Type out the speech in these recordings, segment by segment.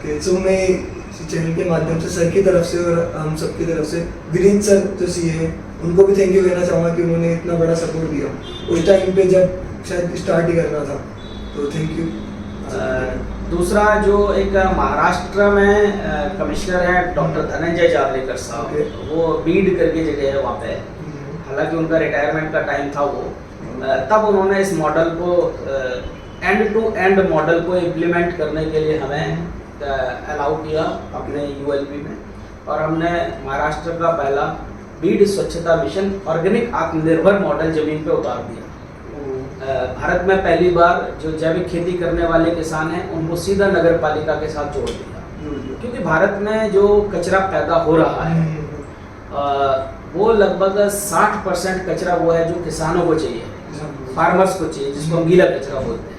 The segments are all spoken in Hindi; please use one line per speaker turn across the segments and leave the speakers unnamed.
ओके, सो मैं इस चैनल के माध्यम से सर की तरफ से और हम सबकी तरफ से वीरेंद्र सर जो सीए हैं उनको भी थैंक यू कहना चाहूँगा कि उन्होंने इतना बड़ा सपोर्ट दिया उस टाइम पे जब शायद स्टार्ट ही करना था, तो थैंक यू।
दूसरा जो एक महाराष्ट्र में कमिश्नर है डॉक्टर धनंजय जावलेकर साहब, वो बीड करके जगह है वहाँ पे, हालांकि उनका रिटायरमेंट का टाइम था वो, तब उन्होंने इस मॉडल को एंड टू एंड मॉडल को इम्प्लीमेंट करने के लिए हमें अलाउ किया अपने यूएलबी में, और हमने महाराष्ट्र का पहला बीड स्वच्छता मिशन ऑर्गेनिक आत्मनिर्भर मॉडल जमीन पे उतार दिया। भारत में पहली बार जो जैविक खेती करने वाले किसान हैं उनको सीधा नगर पालिका के साथ जोड़ दिया, क्योंकि भारत में जो कचरा पैदा हो रहा है वो लगभग 60% कचरा वो है जो किसानों को चाहिए, फार्मर्स को चाहिए, जिसको हम गीला कचरा बोलते हैं।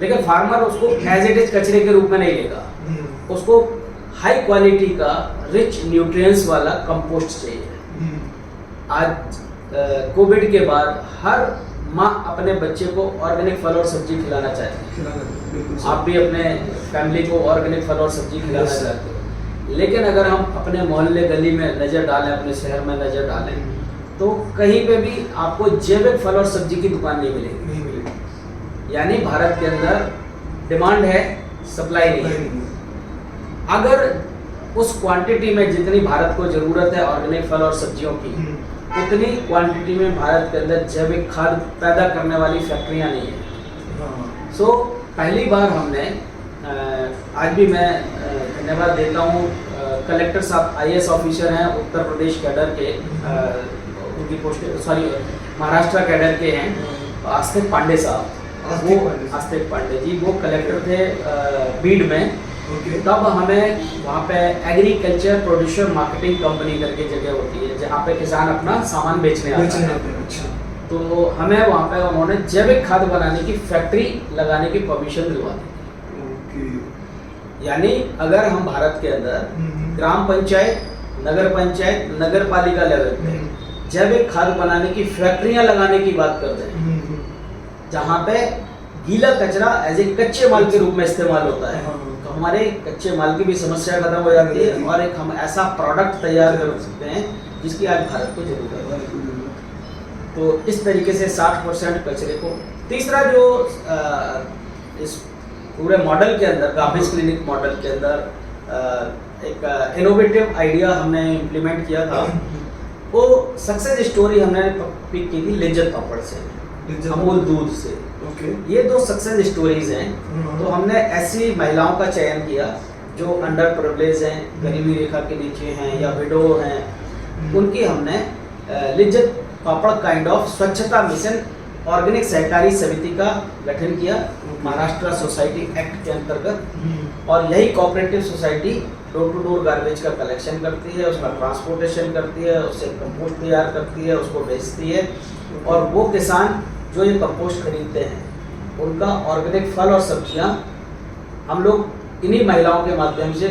लेकिन फार्मर उसको एज इट इज कचरे के रूप में नहीं लेगा, उसको हाई क्वालिटी का रिच न्यूट्रिएंट्स वाला कंपोस्ट चाहिए। आज कोविड के बाद हर माँ अपने बच्चे को ऑर्गेनिक फल और सब्जी खिलाना चाहती है, आप भी अपने फैमिली को ऑर्गेनिक फल और सब्जी खिलाना चाहते हो, लेकिन अगर हम अपने मोहल्ले गली में नज़र डालें, अपने शहर में नज़र डालें, तो कहीं पे भी आपको जैविक फल और सब्जी की दुकान नहीं मिलेगी। यानी भारत के अंदर डिमांड है, सप्लाई नहीं है। अगर उस क्वांटिटी में जितनी भारत को ज़रूरत है ऑर्गेनिक फल और सब्जियों की, उतनी क्वांटिटी में भारत के अंदर जैविक खाद पैदा करने वाली फैक्ट्रियां नहीं है। सो पहली बार हमने, आज भी मैं धन्यवाद देता हूँ कलेक्टर साहब, आईएएस ऑफिसर हैं उत्तर प्रदेश कैडर के, उनकी पोस्ट महाराष्ट्र कैडर के हैं, आस्तिक पांडे साहब, वो आस्तिक पांडे जी वो कलेक्टर थे बीड में। तब हमें वहाँ पे एग्रीकल्चर प्रोड्यूसर मार्केटिंग कंपनी करके जगह होती है जहाँ पे किसान अपना सामान बेचने आता है, तो हमें वहाँ पे उन्होंने जैविक खाद बनाने की फैक्ट्री लगाने की परमिशन दिलवा दी। यानी अगर हम भारत के अंदर ग्राम पंचायत, नगर पालिका लेवल पे जैविक खाद बनाने की फैक्ट्रियां लगाने की बात करते हैं, जहाँ पे गीला कचरा एज ए कच्चे माल के रूप में इस्तेमाल होता है, तो हमारे कच्चे माल की भी समस्या खत्म हो जाती है और एक हम ऐसा प्रोडक्ट तैयार कर सकते हैं जिसकी आज भारत को जरूरत है। तो इस तरीके से 60% कचरे को। तीसरा जो इस पूरे मॉडल के अंदर, गार्बेज क्लिनिक मॉडल के अंदर एक इनोवेटिव आइडिया हमने इम्प्लीमेंट किया था, वो सक्सेस स्टोरी हमने पिक की थी लिज्जत पापड़ से, अमूल दूध से। ये दो सक्सेस स्टोरीज हैं। तो हमने ऐसी महिलाओं का चयन किया जो अंडर प्रिविलेज हैं, गरीबी रेखा के नीचे हैं या विडो हैं, उनकी हमने लिज्जत पापड़ काइंड ऑफ स्वच्छता मिशन ऑर्गेनिक सहकारी समिति का गठन किया महाराष्ट्र सोसाइटी एक्ट के अंतर्गत, और यही cooperative society door to door garbage का कलेक्शन करती है, उसका ट्रांसपोर्टेशन करती है, उससे कंपोस्ट तैयार करती है, उसको बेचती है, और वो किसान जो ये कंपोस्ट खरीदते हैं उनका ऑर्गेनिक फल और सब्जियां हम लोग इन्हीं महिलाओं के माध्यम से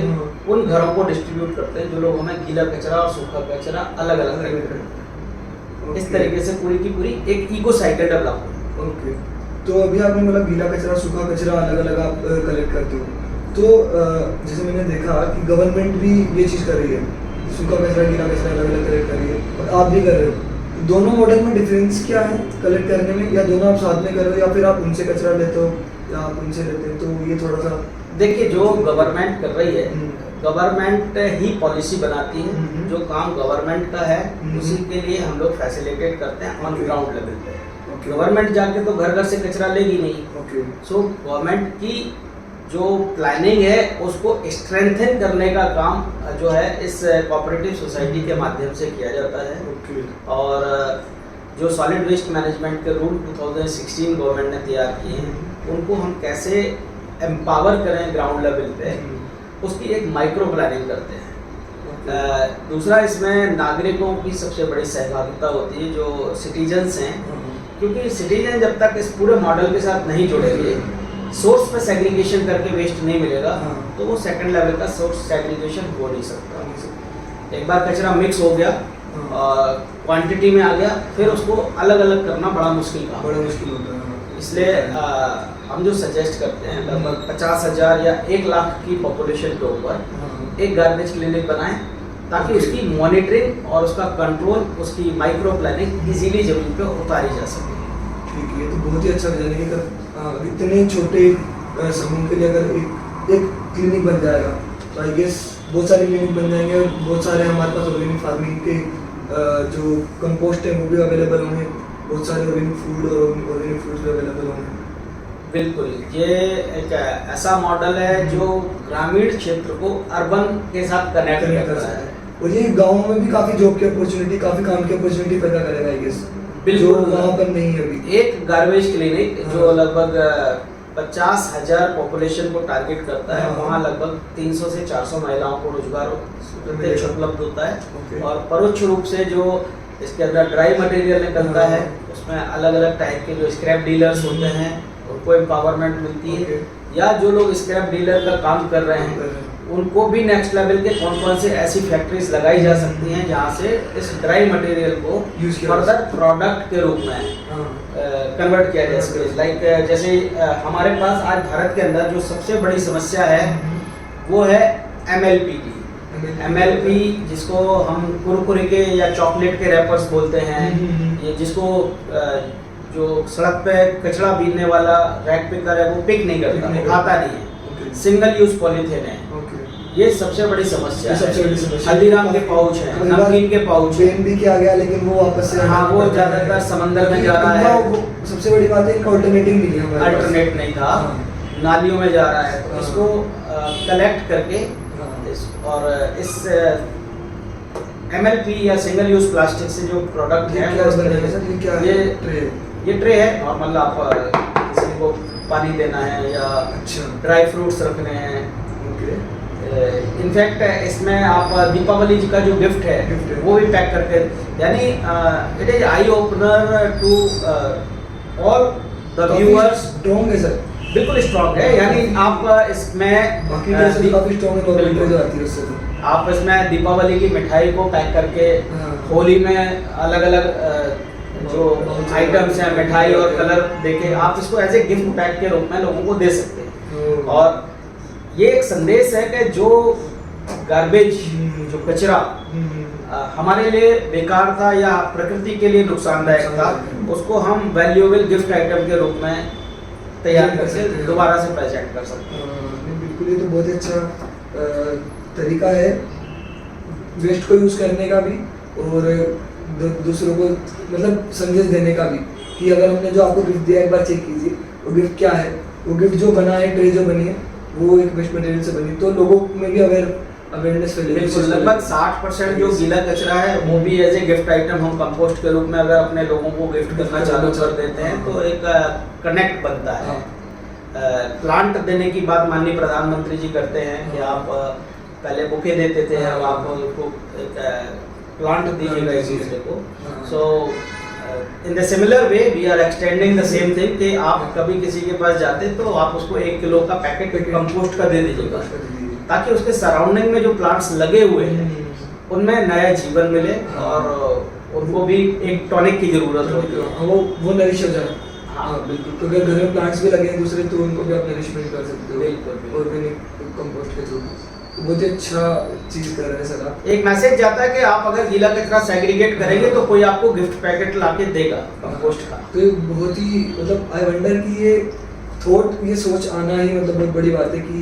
उन घरों को डिस्ट्रीब्यूट करते हैं जो लोग हमें गीला कचरा और सूखा कचरा अलग अलग करते हैं। इस तरीके से पूरी की पूरी एक इको साइकिल डेवलप।
ओके, तो अभी आपने बोला गीला कचरा सूखा कचरा अलग अलग आप कलेक्ट करते हो, तो जैसे मैंने देखा कि गवर्नमेंट भी ये चीज़ कर रही है, सूखा कचरा गीला कचरा अलग अलग कलेक्ट कर रही है, और आप भी कर रहे हो। दोनों मॉडल में डिफरेंस क्या है कलेक्ट करने में, या दोनों आप साथ में कर रहे हो, या फिर आप उनसे कचरा लेते हो या आप उनसे लेते हो? तो ये थोड़ा सा
देखिए, जो गवर्नमेंट कर रही है, गवर्नमेंट ही पॉलिसी बनाती है, जो काम गवर्नमेंट का है उसी के लिए हम लोग फैसिलिटेट करते हैं ऑन ग्राउंड लेवल पे। गवर्नमेंट जाके तो घर घर से कचरा लेगी नहीं। सो गवर्नमेंट की जो प्लानिंग है उसको स्ट्रेंथन करने का काम जो है इस कोऑपरेटिव सोसाइटी के माध्यम से किया जाता है। और जो सॉलिड वेस्ट मैनेजमेंट के रूल 2016 गवर्नमेंट ने तैयार किए हैं, उनको हम कैसे एम्पावर करें ग्राउंड लेवल पे, उसकी एक माइक्रो प्लानिंग करते हैं। दूसरा, इसमें नागरिकों की सबसे बड़ी सहभागिता होती है, जो सिटीजन्स हैं, क्योंकि सिटीजन जब तक इस पूरे मॉडल के साथ नहीं जुड़ेंगे, सोर्स पे सेग्रीगेशन करके वेस्ट नहीं मिलेगा, तो वो सेकंड लेवल का सोर्स सेग्रीगेशन हो नहीं सकता। एक बार कचरा मिक्स हो गया, क्वांटिटी में आ गया, फिर उसको अलग अलग करना बड़ा मुश्किल काम,
बड़ा मुश्किल होता है।
इसलिए हम जो सजेस्ट करते हैं लगभग 50,000 या 1 लाख की पॉपुलेशन के ऊपर एक गार्बेज क्लिनिक बनाएं, ताकि उसकी मॉनिटरिंग और उसका कंट्रोल, उसकी माइक्रो प्लानिंग इजीली जमीन पे उतारी जा सके।
ठीक है, तो बहुत ही अच्छा विजन है कि अगर इतने छोटे समूह के लिए अगर एक क्लिनिक बन जाएगा तो आई गेस बहुत सारे क्लिनिक बन जाएंगे और बहुत सारे हमारे पास ऑर्गेनिक फार्मिंग के जो कंपोस्ट है वो भी अवेलेबल होंगे, बहुत सारे ऑर्गेनिक फूड और ऑर्गेनिक फ्रूट्स भी अवेलेबल होंगे।
बिल्कुल, ये एक ऐसा मॉडल है जो ग्रामीण क्षेत्र को अर्बन के साथ कनेक्ट करता है
और ये गाँव में भी काफ़ी जॉब की अपॉर्चुनिटी, काफ़ी काम की अपॉर्चुनिटी पैदा करेगा आई गेस, जो वहाँ पर नहीं है अभी।
एक गार्बेज क्लिनिक जो लगभग 50,000 पॉपुलेशन को टारगेट करता है, वहाँ लगभग 300 से 400 महिलाओं को रोजगार प्रत्यक्ष उपलब्ध होता है। और परोक्ष रूप से जो इसके अंदर ड्राई मटेरियल निकलता है, उसमें अलग अलग टाइप के जो स्क्रैप डीलर्स होते हैं उनको एम्पावरमेंट मिलती है, या जो लोग स्क्रैप डीलर का काम कर रहे हैं उनको भी नेक्स्ट लेवल के कौन से ऐसी फैक्ट्रीज लगाई जा सकती हैं जहाँ से इस ड्राई मटेरियल को फर्दर प्रोडक्ट के रूप में कन्वर्ट किया जा सके। लाइक जैसे हमारे पास आज भारत के अंदर जो सबसे बड़ी समस्या है वो है MLP की। MLP जिसको हम कुरकुरे के या चॉकलेट के रैपर्स बोलते हैं, ये जिसको जो सड़क पे कचरा बीनने वाला रैक पिकर है वो पिक नहीं करता, उठाता नहीं है, सिंगल यूज पॉलीथीन है। ये सबसे बड़ी समस्या है। हल्दीराम के पाउच हैं, नमकीन के पाउच हैं,
भी किया गया लेकिन वो वापस से
वो ज्यादातर समंदर में जा रहा है।
सबसे बड़ी बात है इनका अल्टरनेटिव नहीं है,
अल्टरनेट नहीं था, नालियों में जा रहा है। तो इसको कलेक्ट करके और इस MLP या सिंगल यूज प्लास्टिक से जो प्रोडक्ट है, ये ट्रे है नॉर्मल, आप किसी को पानी देना है या ड्राई फ्रूट्स रखने हैं। इनफैक्ट इसमें आप दीपावली जी का जो गिफ्ट है वो भी पैक करके, यानी it is eye opener to all the viewers.
Strong है सर,
बिल्कुल स्ट्रॉन्ग है, यानी आप इसमें
काफी स्ट्रॉन्ग
आप इसमें दीपावली की मिठाई को पैक करके होली में अलग अलग जो आइटम्स हैं मिठाई और कलर देके आप इसको एज ए गिफ्ट पैक के रूप में लोगों को दे सकते हैं। और ये एक संदेश है कि जो गार्बेज, जो कचरा हमारे लिए बेकार था या प्रकृति के लिए नुकसानदायक था, उसको हम वैल्यूएबल गिफ्ट आइटम के रूप में तैयार करके दोबारा से प्रेजेंट कर सकते हैं।
बिल्कुल, ये तो बहुत अच्छा तरीका है वेस्ट को यूज करने का भी और दूसरों को मतलब संदेश देने का भी, कि अगर हमने जो आपको गिफ्ट दिया एक बार चेक कीजिए वो गिफ्ट क्या है। वो गिफ्ट जो बना है, ट्रे जो बनी है वो एक वेस्ट मटेरियल से बनी, तो लोगों में भी अवेयरनेस फैलेगी।
लगभग 60% जो गीला कचरा है वो भी एज ए गिफ्ट आइटम हम कंपोस्ट के रूप में अगर अपने लोगों को गिफ्ट करना चालू कर देते हैं तो एक कनेक्ट बनता है। प्लांट देने की बात माननीय प्रधानमंत्री जी करते हैं कि आप पहले बुके देते थे, अब आप उनको एक प्लांट दीजिएगा एक दूसरे को। So in the similar way we are extending the same thing कि आप कभी किसी के पास जाते तो आप उसको 1 किलो का पैकेट कंपोस्ट का दे दीजिएगा, ताकि उसके सराउंडिंग में जो प्लांट्स लगे हुए हैं उनमें नया जीवन मिले और उनको भी एक टॉनिक की जरूरत होती है,
वो नरिश हो जाए। हाँ बिल्कुल, तो अगर घर में प्लांट्स भी लगे हैं दूसरे तो उनको भी आप नरिशमेंट कर सकते हो
बिल्कुल
ऑर्गेनिक कंपोस्ट के थ्रू। बहुत ही अच्छा चीज कर रहे हैं सर आप।
एक मैसेज जाता है कि आप अगर गीला कचरा सेग्रीगेट करेंगे तो कोई आपको गिफ्ट पैकेट लाके देगा कंपोस्ट का।
तो ये बहुत ही मतलब आई वंडर कि ये थॉट, ये सोच आना ही मतलब बहुत बड़ी बात है कि